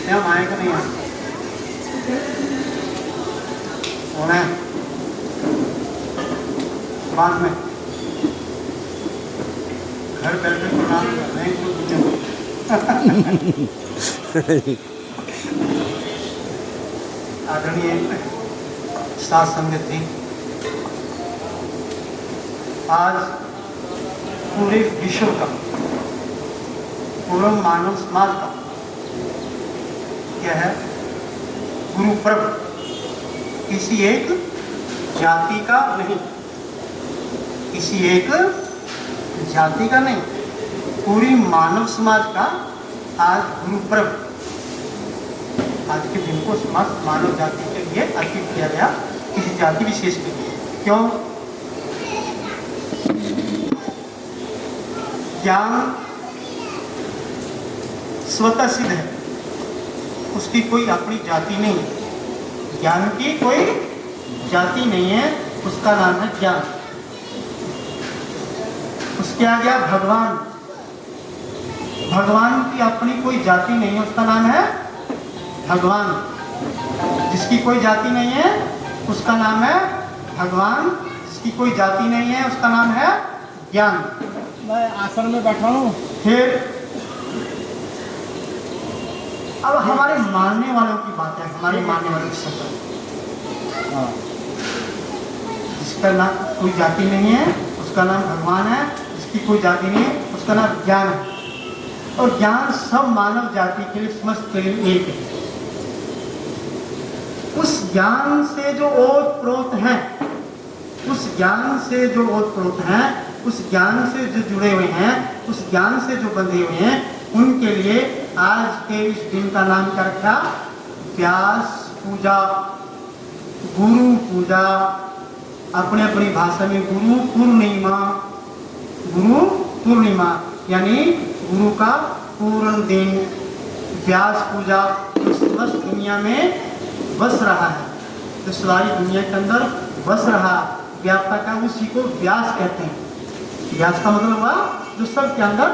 क्या आएगा नहीं आएगा होना है बाद में घर बैठे प्रणाम कर रहे हैं आदरणीय साथ संगत थी। आज पूरे विश्व का पूर्ण मानव समाज का क्या है गुरु पर्व किसी एक जाति का नहीं, किसी एक जाति का नहीं, पूरी मानव समाज का आज गुरु पर्व आज के दिन को समस्त मानव जाति के लिए अर्पित किया गया, किसी जाति विशेष के लिए। क्यों? ज्ञान स्वतः सिद्ध है, उसकी कोई अपनी जाति नहीं है। ज्ञान की कोई जाति नहीं है, उसका नाम है ज्ञान। उसके आ गया भगवान, भगवान की अपनी कोई जाति नहीं है, उसका नाम है भगवान। जिसकी कोई जाति नहीं है उसका नाम है भगवान, जिसकी कोई जाति नहीं है उसका नाम है ज्ञान। मैं आसन में बैठा हूँ। फिर अब हमारे मानने वालों की बात है, हमारे मानने वालों की शब्द। जिसका नाम कोई जाति नहीं है उसका नाम भगवान है, जिसकी कोई जाति नहीं है उसका नाम ज्ञान है। और ज्ञान सब मानव जाति के लिए समस्त के लिए एक है। उस ज्ञान से जो ओतप्रोत हैं, उस ज्ञान से जो ओतप्रोत हैं, उस ज्ञान से जो जुड़े हुए हैं, उस ज्ञान से जो बंधे हुए हैं, उनके लिए आज के इस दिन का नाम क्या रखा? व्यास पूजा, गुरु पूजा, अपने अपनी भाषा में गुरु पूर्णिमा, गुरु पूर्णिमा यानी गुरु का पूर्ण दिन। व्यास पूजा जो समस्त दुनिया में बस रहा है, जो सारी दुनिया के अंदर बस रहा, व्यापता का उसी को व्यास कहते हैं। व्यास का मतलब हुआ जो सब के अंदर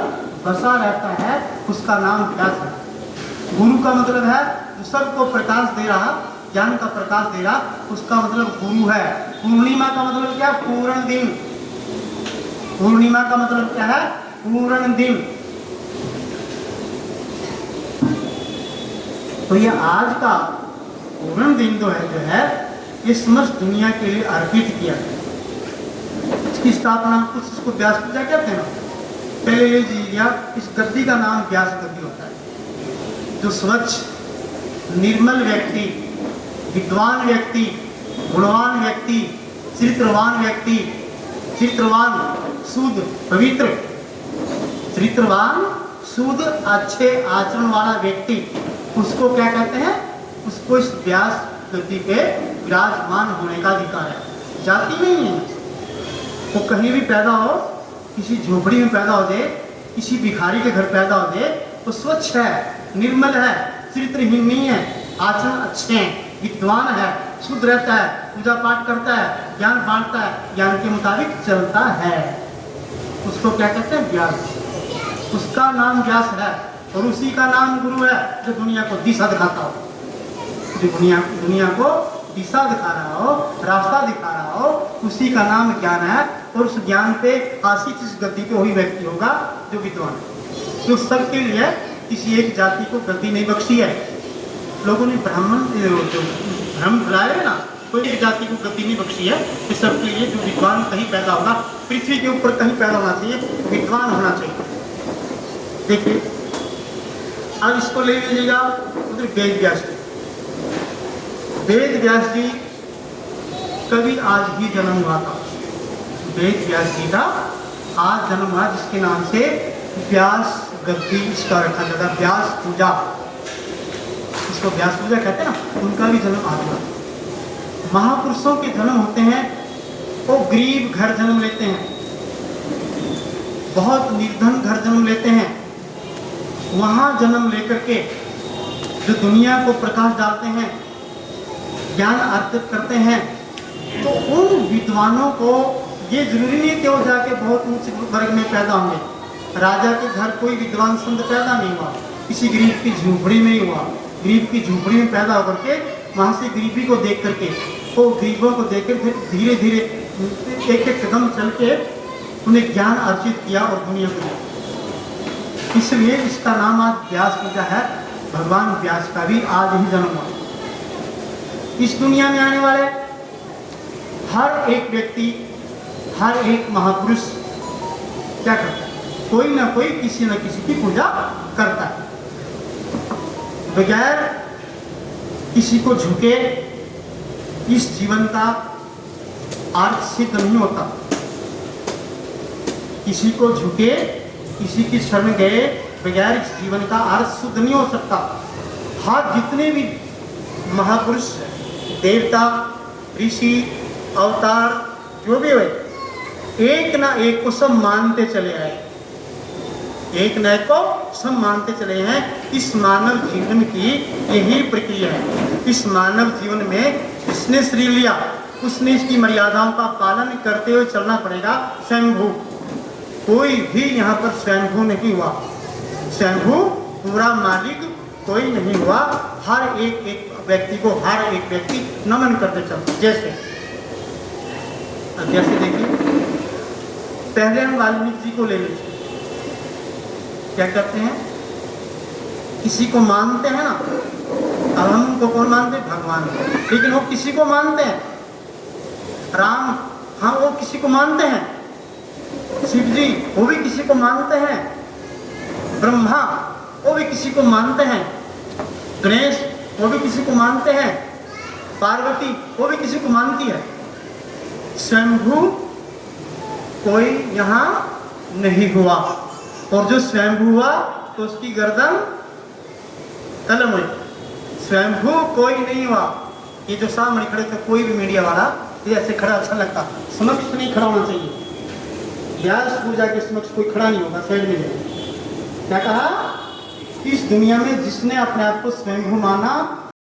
बसा रहता है, उसका नाम व्यास है। गुरु का मतलब है जो सबको प्रकाश दे रहा, ज्ञान का प्रकाश दे रहा, उसका मतलब गुरु है। पूर्णिमा का मतलब क्या? पूर्ण दिन। पूर्णिमा का मतलब क्या है? पूर्ण दिन। तो ये आज का पूर्ण दिन जो है ये समस्त दुनिया के लिए अर्पित किया गया। इसकी स्थापना कुछ इसको व्यास पूजा कहते हैं ना। पहले ये दिया, इस गद्दी का नाम व्यास गद्दी होता है। जो स्वच्छ निर्मल व्यक्ति, विद्वान व्यक्ति, गुणवान व्यक्ति, चरित्रवान व्यक्ति, चरित्रवान शुद्ध पवित्र, चरित्रवान शुद्ध अच्छे आचरण वाला व्यक्ति, उसको क्या कहते हैं? उसको इस व्यास गद्दी पे विराजमान होने का अधिकार है। जाति नहीं है। वो कहीं भी पैदा हो, किसी झोपड़ी में पैदा हो जाए, किसी भिखारी के घर पैदा हो जाए, तो स्वच्छ है, निर्मल है, चरित्रहीन नहीं है, आचरण अच्छे हैं, विद्वान है, शुद्ध रहता है, पूजा पाठ करता है, ज्ञान बांटता है, ज्ञान के मुताबिक चलता है, उसको क्या कहते हैं? व्यास। उसका नाम व्यास है और उसी का नाम गुरु है जो दुनिया को दिशा दिखाता हो, जो दुनिया को दिशा दिखा रहा हो, रास्ता दिखा रहा हो, उसी का नाम ज्ञान है। और उस ज्ञान पे आशिक इस गद्दी पे वही व्यक्ति होगा जो विद्वान है। तो सबके लिए किसी एक जाति को गद्दी नहीं बख्शी है। लोगों ने ब्राह्मण जो भ्रम फैलाया है ना, कोई एक जाति को गद्दी नहीं बख्शी है। इस सबके लिए जो विद्वान कहीं पैदा होगा, पृथ्वी के ऊपर कहीं पैदा होना चाहिए, विद्वान होना चाहिए। देखिए अब इसको ले लीजिएगा उधर वेद व्यास जी। वेद व्यास जी कभी आज ही जन्म हुआ था। वेद व्यास जी का आज जन्म हुआ, जिसके नाम से व्यास गद्दी इसका रखा जाता है। व्यास पूजा, इसको व्यास पूजा कहते हैं ना, उनका भी जन्म आज हुआ। महापुरुषों के जन्म होते हैं, वो गरीब घर जन्म लेते हैं, बहुत निर्धन घर जन्म लेते हैं। वहाँ जन्म लेकर के जो दुनिया को प्रकाश डालते हैं, ज्ञान अर्जित करते हैं, तो उन विद्वानों को ये जरूरी नहीं कि वो जाके बहुत ऊंचे वर्ग में पैदा होंगे। राजा के घर कोई विद्वान संत पैदा नहीं हुआ, किसी गरीब की झोपड़ी में ही हुआ। गरीब की झोपड़ी में पैदा होकर के वहाँ से गरीबी को देख करके, वो गरीबों को देख कर फिर धीरे धीरे एक एक कदम चल के उन्हें ज्ञान अर्जित किया और दुनिया को दिया। इसलिए इसका नाम आज व्यास पूजा है। भगवान व्यास का भी आज ही जन्म हुआ। इस दुनिया में आने वाले हर एक व्यक्ति, हर एक महापुरुष क्या करता है? कोई ना कोई किसी न किसी की पूजा करता है। बगैर किसी को झुके इस जीवन का अर्थ सिद्ध नहीं होता। किसी को झुके, किसी की शरण गए बगैर इस जीवन का अर्थ शुद्ध नहीं हो सकता। हर जितने भी महापुरुष, देवता, ऋषि, अवतार जो भी हुए, एक ना एक को सब मानते चले आए, एक न एक को सब मानते चले हैं। इस मानव जीवन की यही प्रक्रिया है। इस मानव जीवन में जिसने शरीर लिया उसने इसकी मर्यादाओं का पालन करते हुए चलना पड़ेगा। स्वयंभू, कोई भी यहाँ पर स्वयंभू नहीं हुआ। स्वयंभू पूरा मालिक कोई नहीं हुआ। हर एक एक व्यक्ति को, हर एक व्यक्ति नमन करते चलता। जैसे देखिए, पहले हम वाल्मीकि जी को ले लीजिए। क्या कहते हैं? किसी को मानते हैं ना, अब हम उनको कौन मानते हैं? भगवान को। लेकिन वो किसी को मानते हैं। राम, हाँ वो किसी को मानते हैं। शिव जी वो भी किसी को मानते हैं। ब्रह्मा वो भी किसी को मानते हैं। गणेश वो भी किसी को मानते हैं। पार्वती वो भी किसी को मानती है। स्वयंभू कोई यहाँ नहीं हुआ, और जो स्वयंभू हुआ तो उसकी गर्दन कलम हुई। स्वयंभू कोई नहीं हुआ। ये जो सामने खड़े थे, कोई भी मीडिया वाला ये ऐसे खड़ा अच्छा लगता, समक्ष नहीं खड़ा होना चाहिए। व्यास पूजा के समक्ष कोई खड़ा नहीं होगा, साइड में जाए। क्या कहा? इस दुनिया में जिसने अपने आप को स्वयंभू माना